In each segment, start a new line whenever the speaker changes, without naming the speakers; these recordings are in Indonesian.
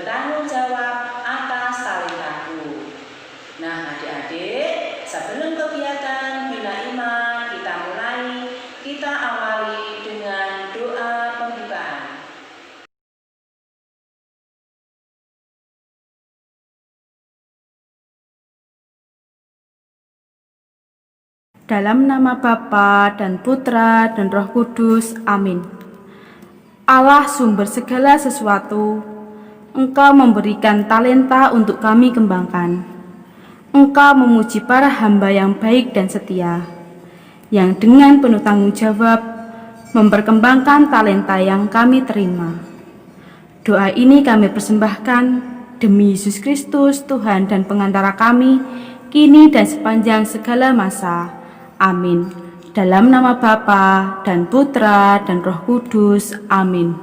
bertanggung jawab atas talentaku. Nah, adik-adik, sebelum kegiatan Bina Iman kita mulai, kita awali dengan doa pembukaan.
Dalam nama Bapa dan Putra dan Roh Kudus, amin. Allah sumber segala sesuatu, Engkau memberikan talenta untuk kami kembangkan. Engkau memuji para hamba yang baik dan setia, yang dengan penuh tanggung jawab memperkembangkan talenta yang kami terima. Doa ini kami persembahkan demi Yesus Kristus, Tuhan dan pengantara kami, kini dan sepanjang segala masa. Amin. Dalam nama Bapa dan Putra dan Roh Kudus. Amin.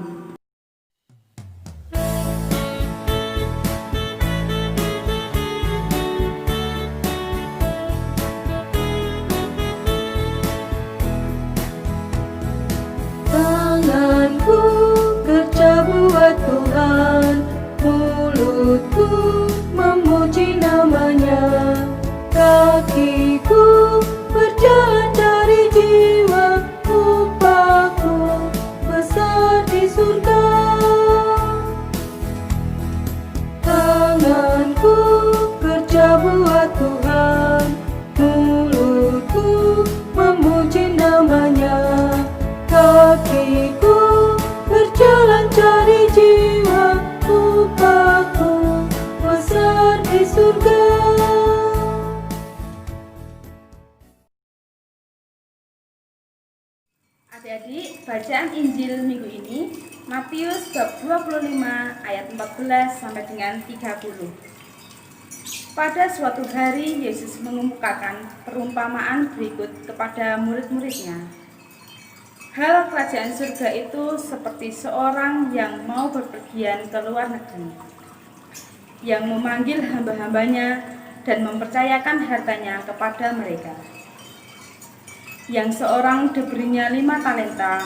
Tanganku kerja buat Tuhan, mulutku memuji namanya, kakiku berjalan cari jiwa, upahku besar di surga. Tanganku kerja buat Tuhan, mulutku memuji namanya, kakiku berjalan cari jiwa, upahku besar di surga.
Adik-adik, bacaan Injil minggu ini Matius bab 25 ayat 14 sampai dengan 30. Pada suatu hari Yesus mengemukakan perumpamaan berikut kepada murid-muridnya. Hal kerajaan surga itu seperti seorang yang mau berpergian ke luar negeri, yang memanggil hamba-hambanya dan mempercayakan hartanya kepada mereka. Yang seorang diberinya 5 talenta,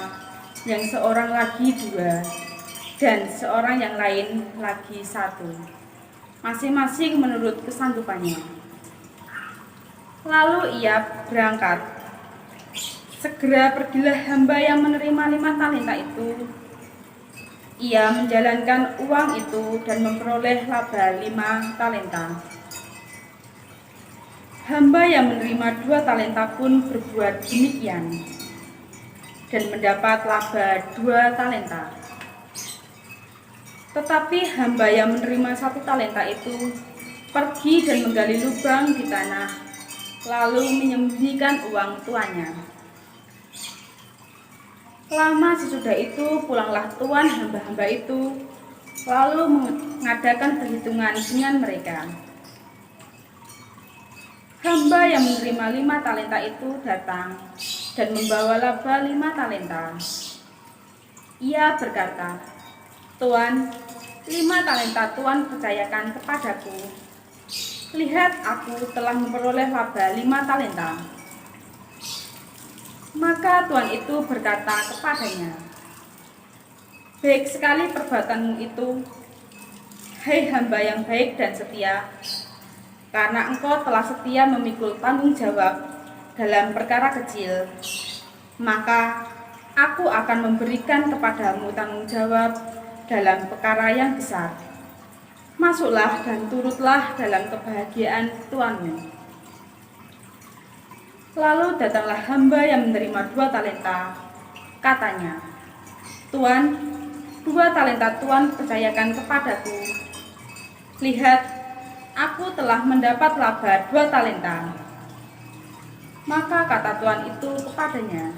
yang seorang lagi 2, dan seorang yang lain lagi 1, masing-masing menurut kesanggupannya. Lalu ia berangkat. Segera pergilah hamba yang menerima 5 talenta itu. Ia menjalankan uang itu dan memperoleh laba 5 talenta. Hamba yang menerima 2 talenta pun berbuat demikian dan mendapat laba 2 talenta. Tetapi hamba yang menerima 1 talenta itu pergi dan menggali lubang di tanah, lalu menyembunyikan uang tuannya. Lama sesudah itu pulanglah tuan hamba-hamba itu, lalu mengadakan perhitungan dengan mereka. Hamba yang menerima 5 talenta itu datang dan membawa laba 5 talenta. Ia berkata, "Tuan, 5 talenta Tuan percayakan kepadaku. Lihat, aku telah memperoleh laba 5 talenta." Maka tuan itu berkata kepadanya, "Baik sekali perbuatanmu itu, hai hamba yang baik dan setia. Karena engkau telah setia memikul tanggung jawab dalam perkara kecil, maka aku akan memberikan kepadamu tanggung jawab dalam perkara yang besar. Masuklah dan turutlah dalam kebahagiaan tuanmu." Lalu datanglah hamba yang menerima 2 talenta. Katanya, "Tuan, 2 talenta Tuan percayakan kepadaku. Lihat, aku telah mendapat laba 2 talenta." Maka kata tuan itu kepadanya,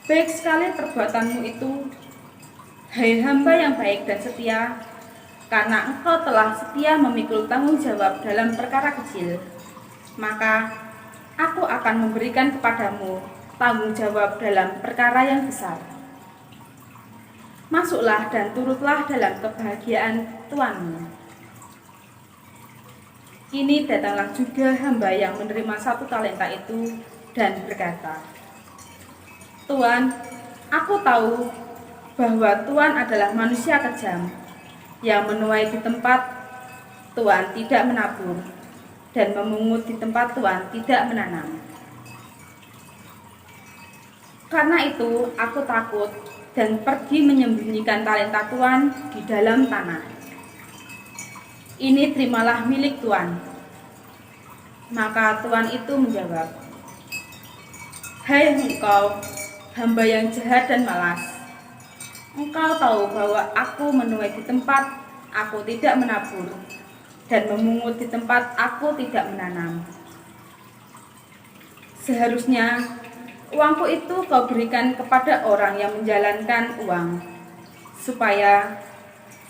"Baik sekali perbuatanmu itu, hai hamba yang baik dan setia. Karena engkau telah setia memikul tanggung jawab dalam perkara kecil, maka aku akan memberikan kepadamu tanggung jawab dalam perkara yang besar. Masuklah dan turutlah dalam kebahagiaan tuanmu." Kini datanglah juga hamba yang menerima 1 talenta itu dan berkata, "Tuan, aku tahu bahwa Tuan adalah manusia kejam. yang menuai di tempat Tuhan tidak menabur, dan memungut di tempat Tuhan tidak menanam. Karena itu aku takut dan pergi menyembunyikan talenta Tuhan di dalam tanah. Ini terimalah milik Tuhan. Maka Tuhan itu menjawab, "Hai engkau, hamba yang jahat dan malas. Engkau tahu bahwa aku menuai di tempat aku tidak menabur, dan memungut di tempat aku tidak menanam. Seharusnya uangku itu kau berikan kepada orang yang menjalankan uang, supaya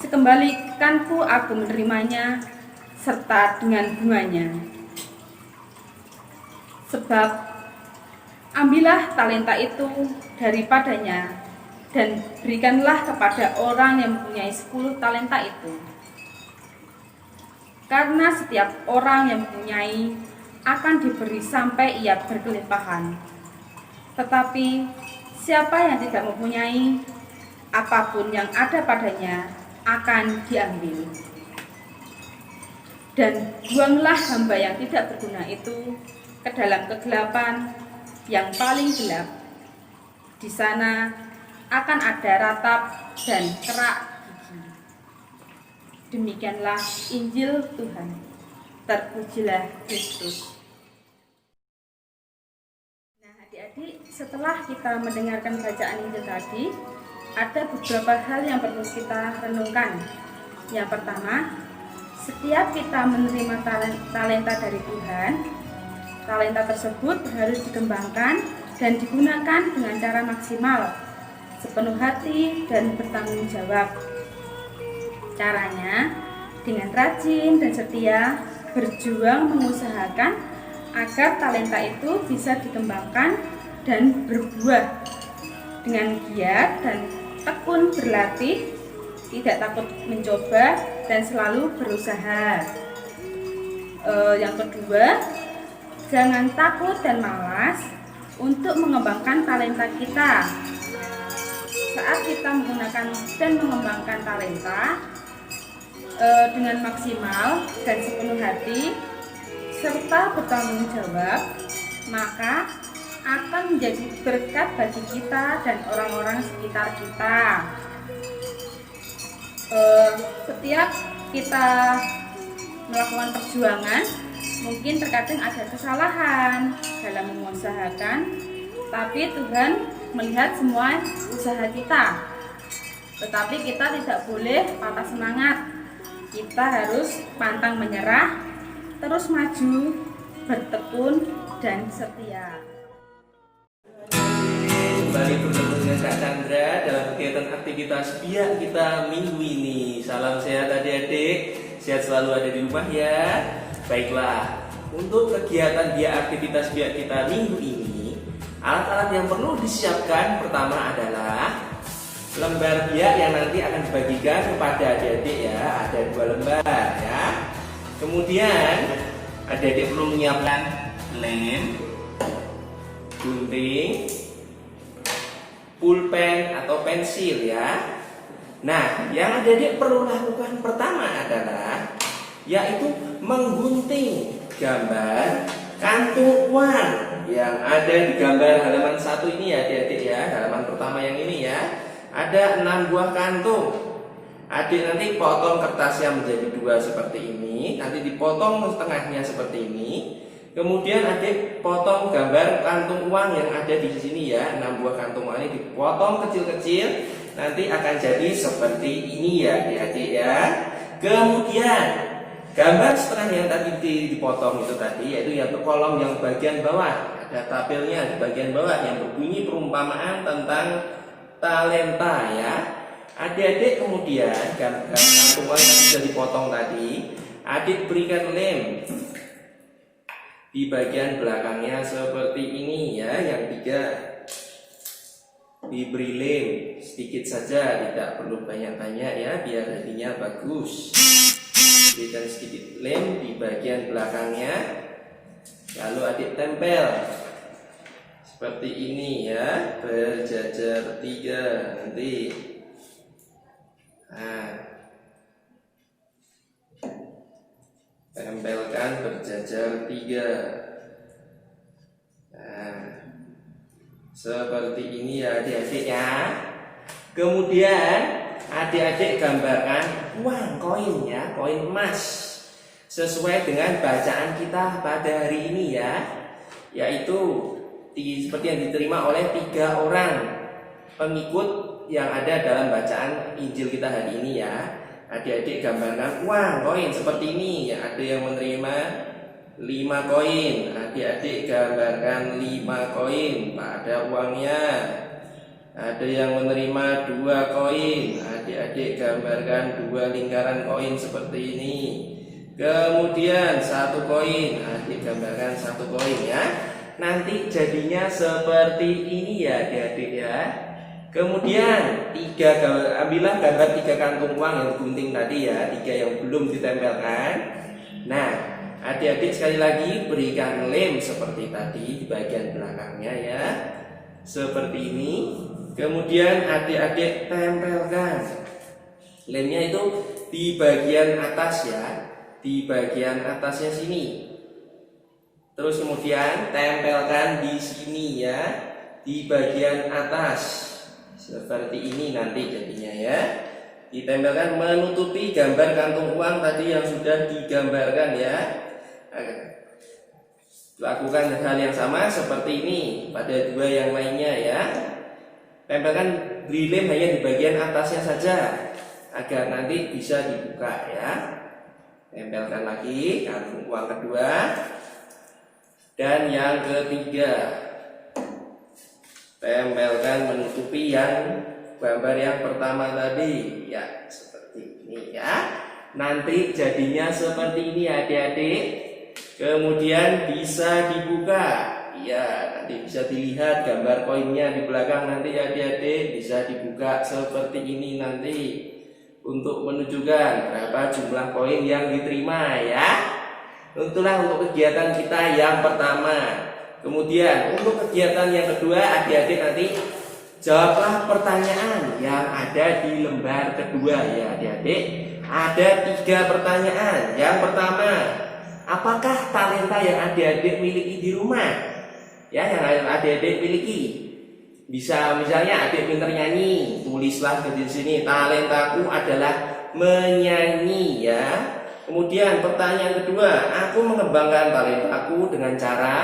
sekembalikanku aku menerimanya serta dengan bunganya. Sebab ambillah talenta itu daripadanya dan berikanlah kepada orang yang mempunyai 10 talenta itu. Karena setiap orang yang mempunyai akan diberi sampai ia berkelimpahan. Tetapi siapa yang tidak mempunyai, apapun yang ada padanya akan diambil. Dan buanglah hamba yang tidak berguna itu ke dalam kegelapan yang paling gelap. Di sana akan ada ratap dan kerak gigi." Demikianlah Injil Tuhan. Terpujilah Kristus. Nah, adik-adik, setelah kita mendengarkan bacaan Injil tadi, ada beberapa hal yang perlu kita renungkan. Yang pertama, setiap kita menerima talenta dari Tuhan, talenta tersebut harus dikembangkan dan digunakan dengan cara maksimal, sepenuh hati dan bertanggung jawab. Caranya dengan rajin dan setia berjuang mengusahakan agar talenta itu bisa dikembangkan dan berbuah. Dengan giat dan tekun berlatih, tidak takut mencoba dan selalu berusaha. Yang kedua, jangan takut dan malas untuk mengembangkan talenta kita. Saat kita menggunakan dan mengembangkan talenta dengan maksimal dan sepenuh hati serta bertanggung jawab, maka akan menjadi berkat bagi kita dan orang-orang sekitar kita. Setiap kita melakukan perjuangan, mungkin terkadang ada kesalahan dalam mengusahakan, tapi Tuhan melihat semua usaha kita. Tetapi kita tidak boleh patah semangat. Kita harus pantang menyerah, terus maju, bertekun, dan setia.
Kembali bertemu dengan Kak Chandra dalam kegiatan aktivitas biak kita minggu ini. Salam sehat adik-adik, sehat selalu ada di rumah ya. Baiklah, untuk kegiatan biak aktivitas biak kita minggu ini, alat-alat yang perlu disiapkan pertama adalah lembar biak yang nanti akan dibagikan kepada adik-adik ya. Ada 2 lembar ya. Kemudian adik-adik perlu menyiapkan lem, gunting, pulpen atau pensil ya. Nah, yang adik-adik perlu lakukan pertama adalah yaitu menggunting gambar kantung uang yang ada di gambar halaman 1 ini ya adik-adik ya. Halaman pertama yang ini ya. Ada 6 buah kantung. Adik nanti potong kertasnya menjadi 2 seperti ini. Nanti dipotong setengahnya seperti ini. Kemudian adik potong gambar kantung uang yang ada di sini ya. 6 buah kantung uang ini dipotong kecil-kecil. Nanti akan jadi seperti ini ya adik-adik ya. Kemudian gambar setelah yang tadi dipotong itu tadi, yaitu yang kolom yang bagian bawah. Ada tabelnya di bagian bawah yang berbunyi perumpamaan tentang talenta ya. Adik-adik kemudian kantung uang yang sudah dipotong tadi, adik berikan lem di bagian belakangnya seperti ini ya. Yang 3 diberi lem sedikit saja, tidak perlu banyak-banyak ya, biar jadinya bagus. Berikan sedikit lem di bagian belakangnya, lalu adik tempel seperti ini ya, berjajar 3 nanti. Nah, Tempelkan berjajar 3. Nah, seperti ini ya adik-adik ya. Kemudian adik-adik gambarkan uang koin ya, koin emas sesuai dengan bacaan kita pada hari ini ya, yaitu seperti yang diterima oleh 3 orang pengikut yang ada dalam bacaan Injil kita hari ini ya. Adik-adik gambarkan uang koin seperti ini ya. Ada yang menerima 5 koin, adik-adik gambarkan 5 koin pada uangnya. Ada yang menerima 2 koin, adik-adik gambarkan 2 lingkaran koin seperti ini. Kemudian 1 koin, adik gambarkan 1 koin ya. Nanti jadinya seperti ini ya adik-adik ya. Kemudian ambillah gambar 3 kantung uang yang digunting tadi ya, 3 yang belum ditempelkan. Nah, adik-adik sekali lagi berikan lem seperti tadi di bagian belakangnya ya, seperti ini. Kemudian adik-adik tempelkan lemnya itu di bagian atas ya, di bagian atasnya sini. Terus kemudian tempelkan di sini ya, di bagian atas. Seperti ini nanti jadinya ya. Ditempelkan menutupi gambar kantung uang tadi yang sudah digambarkan ya. Lakukan hal yang sama seperti ini pada 2 yang lainnya ya. Tempelkan lem hanya di bagian atasnya saja agar nanti bisa dibuka ya. Tempelkan lagi kantung uang kedua. Dan yang ketiga, tempelkan menutupi yang gambar yang pertama tadi ya, seperti ini ya. Nanti jadinya seperti ini adik-adik. Kemudian bisa dibuka ya, nanti bisa dilihat gambar koinnya di belakang. Nanti adik-adik bisa dibuka seperti ini nanti untuk menunjukkan berapa jumlah koin yang diterima ya. Itulah untuk kegiatan kita yang pertama. Kemudian untuk kegiatan yang kedua, adik-adik nanti jawablah pertanyaan yang ada di lembar kedua ya adik-adik. Ada 3 pertanyaan. Yang pertama, apakah talenta yang adik-adik miliki di rumah? Ya, yang adik-adik miliki. Bisa misalnya adik pintar nyanyi, tulislah di sini, talentaku adalah menyanyi ya. Kemudian pertanyaan kedua, aku mengembangkan talentaku dengan cara,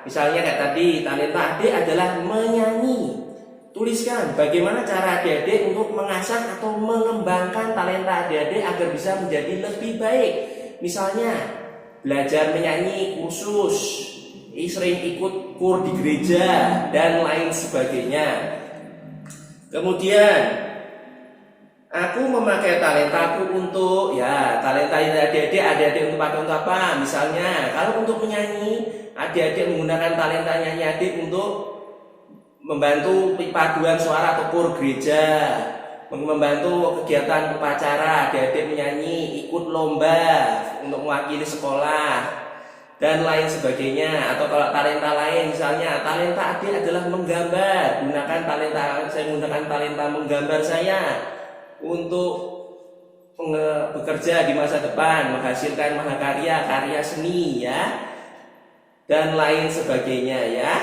misalnya kayak tadi, talenta adik adalah menyanyi. Tuliskan bagaimana cara adik-adik untuk mengasah atau mengembangkan talenta adik-adik agar bisa menjadi lebih baik. Misalnya belajar menyanyi kursus, sering ikut kur di gereja dan lain sebagainya. Kemudian aku memakai talentaku untuk talenta adik-adik untuk pakai untuk apa? Misalnya kalau untuk menyanyi, adik-adik menggunakan talenta nyanyi adik untuk membantu paduan suara atau kur gereja, membantu kegiatan upacara, adik-adik menyanyi, ikut lomba untuk mewakili sekolah dan lain sebagainya. Atau kalau talenta lain, misalnya talenta adik adalah menggambar, saya menggunakan talenta menggambar saya untuk bekerja di masa depan, menghasilkan mahakarya, karya seni ya, dan lain sebagainya ya.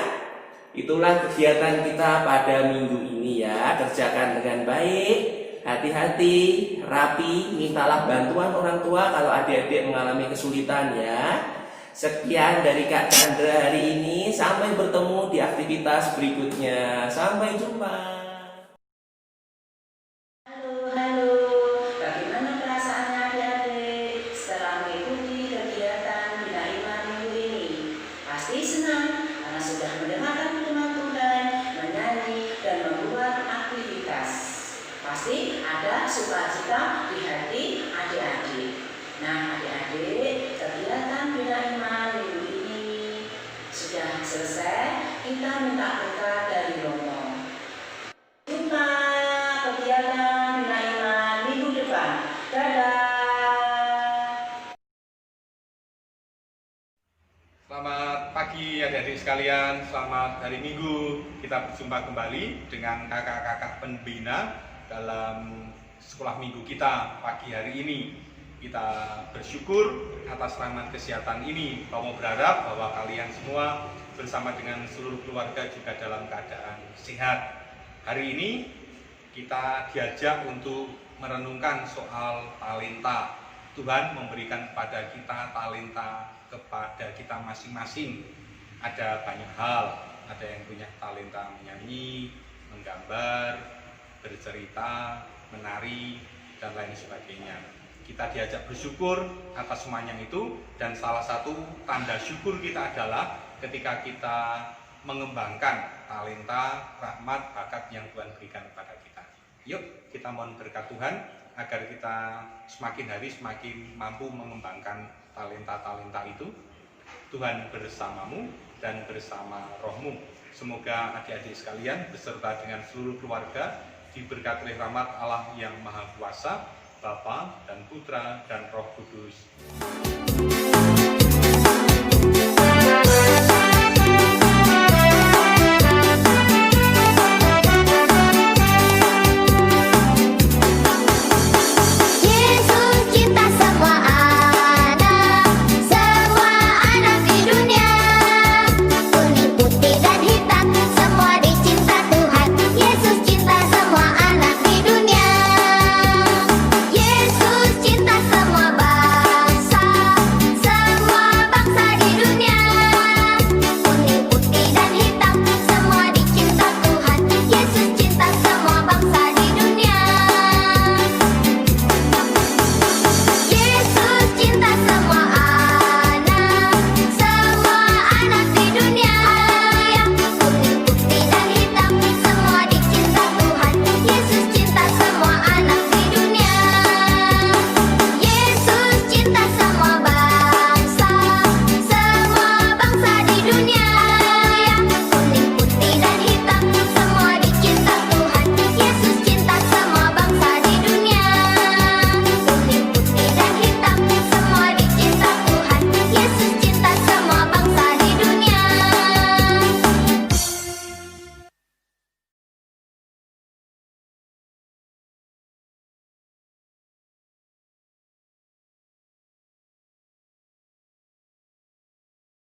Itulah kegiatan kita pada minggu ini ya. Kerjakan dengan baik, hati-hati, rapi, mintalah bantuan orang tua kalau adik-adik mengalami kesulitan ya. Sekian dari Kak Chandra hari ini. Sampai bertemu di aktivitas berikutnya. Sampai jumpa.
Halo, bagaimana perasaannya adik-adik setelah mengikuti kegiatan Bina Iman minggu ini? Pasti senang karena sudah mendengarkan firman Tuhan, menyanyi, dan membuat aktivitas. Pasti ada sukacita di hati adik-adik. Nah adik-adik, kegiatan Bina Iman minggu ini sudah selesai. Kita minta berkat dari Romo. Jumpa kegiatan Bina Iman minggu depan. Dadah.
Selamat pagi adik-adik sekalian, selamat hari Minggu. Kita berjumpa kembali dengan kakak-kakak pembina dalam sekolah minggu kita pagi hari ini. Kita bersyukur atas rahmat kesehatan ini. Kamu berharap bahwa kalian semua bersama dengan seluruh keluarga juga dalam keadaan sehat. Hari ini kita diajak untuk merenungkan soal talenta. Tuhan memberikan kepada kita talenta kepada kita masing-masing. Ada banyak hal, ada yang punya talenta menyanyi, menggambar, bercerita, menari, dan lain sebagainya. Kita diajak bersyukur atas semuanya itu, dan salah satu tanda syukur kita adalah ketika kita mengembangkan talenta, rahmat, bakat yang Tuhan berikan kepada kita. Yuk kita mohon berkat Tuhan agar kita semakin hari semakin mampu mengembangkan talenta-talenta itu. Tuhan bersamamu dan bersama rohmu. Semoga adik-adik sekalian beserta dengan seluruh keluarga diberkati oleh rahmat Allah yang Maha Kuasa, Bapa dan Putra dan Roh Kudus.